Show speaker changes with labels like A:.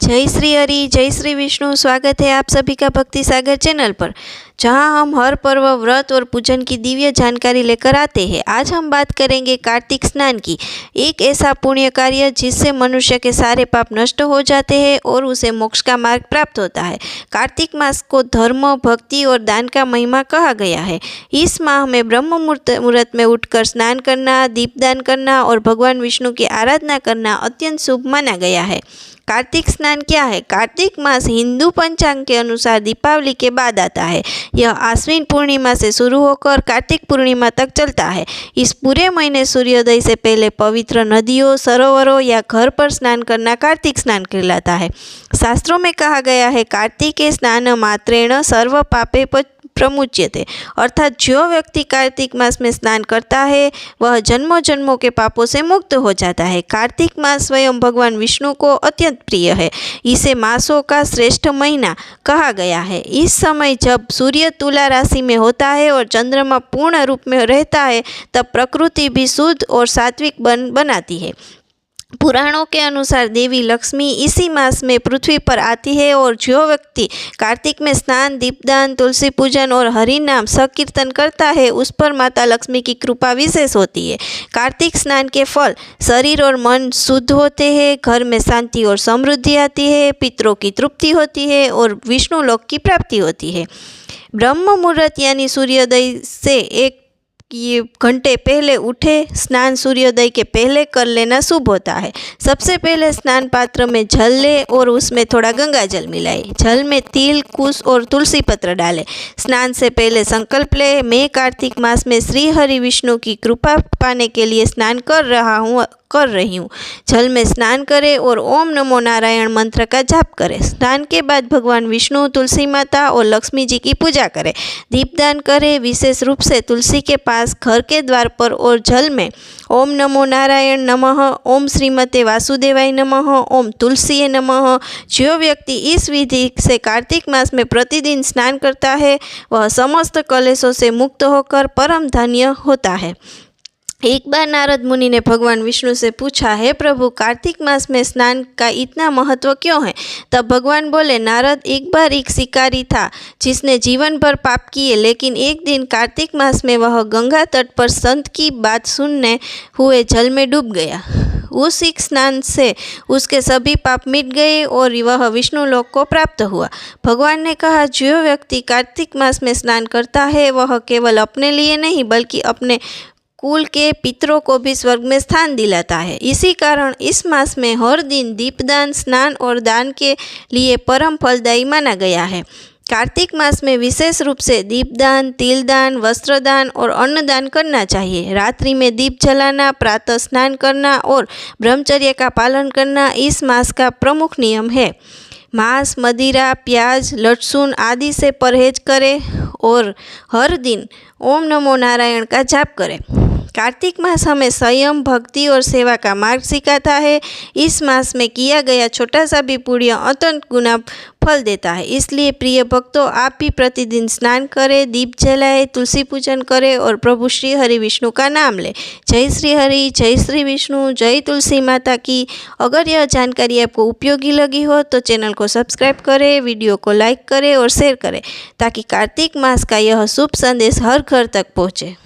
A: जय श्री हरि, जय श्री विष्णु। स्वागत है आप सभी का भक्ति सागर चैनल पर, जहां हम हर पर्व, व्रत और पूजन की दिव्य जानकारी लेकर आते हैं। आज हम बात करेंगे कार्तिक स्नान की, एक ऐसा पुण्य कार्य जिससे मनुष्य के सारे पाप नष्ट हो जाते हैं और उसे मोक्ष का मार्ग प्राप्त होता है। कार्तिक मास को धर्म, भक्ति और दान का महिमा कहा गया है। इस माह में ब्रह्म मुहूर्त में उठकर स्नान करना, दीपदान करना और भगवान विष्णु की आराधना करना अत्यंत शुभ माना गया है। कार्तिक स्नान क्या है? कार्तिक मास हिंदू पंचांग के अनुसार दीपावली के बाद आता है। यह आश्विन पूर्णिमा से शुरू होकर कार्तिक पूर्णिमा तक चलता है। इस पूरे महीने सूर्योदय से पहले पवित्र नदियों, सरोवरों या घर पर स्नान करना कार्तिक स्नान कहलाता है। शास्त्रों में कहा गया है, कार्तिके स्नान मात्रेण सर्व पापे प्रमुच्यते, अर्थात जो व्यक्ति कार्तिक मास में स्नान करता है वह जन्मों जन्मों के पापों से मुक्त हो जाता है। कार्तिक मास स्वयं भगवान विष्णु को अत्यंत प्रिय है। इसे मासों का श्रेष्ठ महीना कहा गया है। इस समय जब सूर्य तुला राशि में होता है और चंद्रमा पूर्ण रूप में रहता है, तब प्रकृति भी शुद्ध और सात्विक बनाती है। पुराणों के अनुसार देवी लक्ष्मी इसी मास में पृथ्वी पर आती है और जो व्यक्ति कार्तिक में स्नान, दीपदान, तुलसी पूजन और हरि नाम संकीर्तन करता है, उस पर माता लक्ष्मी की कृपा विशेष होती है। कार्तिक स्नान के फल, शरीर और मन शुद्ध होते हैं, घर में शांति और समृद्धि आती है, पितरों की तृप्ति होती है और विष्णु लोक की प्राप्ति होती है। ब्रह्म मुहूर्त यानी सूर्योदय से एक घंटे पहले उठे स्नान सूर्योदय के पहले कर लेना शुभ होता है। सबसे पहले स्नान पात्र में जल ले और उसमें थोड़ा गंगा जल मिलाए। जल में तिल, कुश और तुलसी पत्र डालें। स्नान से पहले संकल्प ले, मैं कार्तिक मास में श्री हरि विष्णु की कृपा पाने के लिए स्नान कर रही हूँ। जल में स्नान करें और ओम नमो नारायण मंत्र का जाप करें। स्नान के बाद भगवान विष्णु, तुलसी माता और लक्ष्मी जी की पूजा करें। दीपदान करें, विशेष रूप से तुलसी के पास, घर के द्वार पर और जल में ओम नमो नारायण नमः, ओम श्रीमते वासुदेवाय नमः, ओम तुलसीये नमः। जो व्यक्ति इस विधि से कार्तिक मास में प्रतिदिन स्नान करता है, वह समस्त कलेशों से मुक्त होकर परम धन्य होता है। एक बार नारद मुनि ने भगवान विष्णु से पूछा, हे प्रभु, कार्तिक मास में स्नान का इतना महत्व क्यों है? तब भगवान बोले, नारद, एक बार एक शिकारी था जिसने जीवन भर पाप किए, लेकिन एक दिन कार्तिक मास में वह गंगा तट पर संत की बात सुनने हुए जल में डूब गया। उस एक स्नान से उसके सभी पाप मिट गए और वह विष्णु लोक को प्राप्त हुआ। भगवान ने कहा, जो व्यक्ति कार्तिक मास में स्नान करता है, वह केवल अपने लिए नहीं बल्कि अपने कुल के पितरों को भी स्वर्ग में स्थान दिलाता है। इसी कारण इस मास में हर दिन दीपदान, स्नान और दान के लिए परम फलदायी माना गया है। कार्तिक मास में विशेष रूप से दीपदान, तिलदान, वस्त्रदान और अन्नदान करना चाहिए। रात्रि में दीप जलाना, प्रातः स्नान करना और ब्रह्मचर्य का पालन करना इस मास का प्रमुख नियम है। मांस, मदिरा, प्याज, लहसुन आदि से परहेज करें और हर दिन ओम नमो नारायण का जाप करें। कार्तिक मास हमें संयम, भक्ति और सेवा का मार्ग सिखाता है। इस मास में किया गया छोटा सा भी पुण्य अत्यंत गुना फल देता है। इसलिए प्रिय भक्तों, आप भी प्रतिदिन स्नान करें, दीप जलाएं, तुलसी पूजन करें और प्रभु श्री हरि विष्णु का नाम लें। जय श्री हरि, जय श्री विष्णु, जय तुलसी माता की। अगर यह जानकारी आपको उपयोगी लगी हो तो चैनल को सब्सक्राइब करें, वीडियो को लाइक करें और शेयर करें, ताकि कार्तिक मास का यह शुभ संदेश हर घर तक पहुँचे।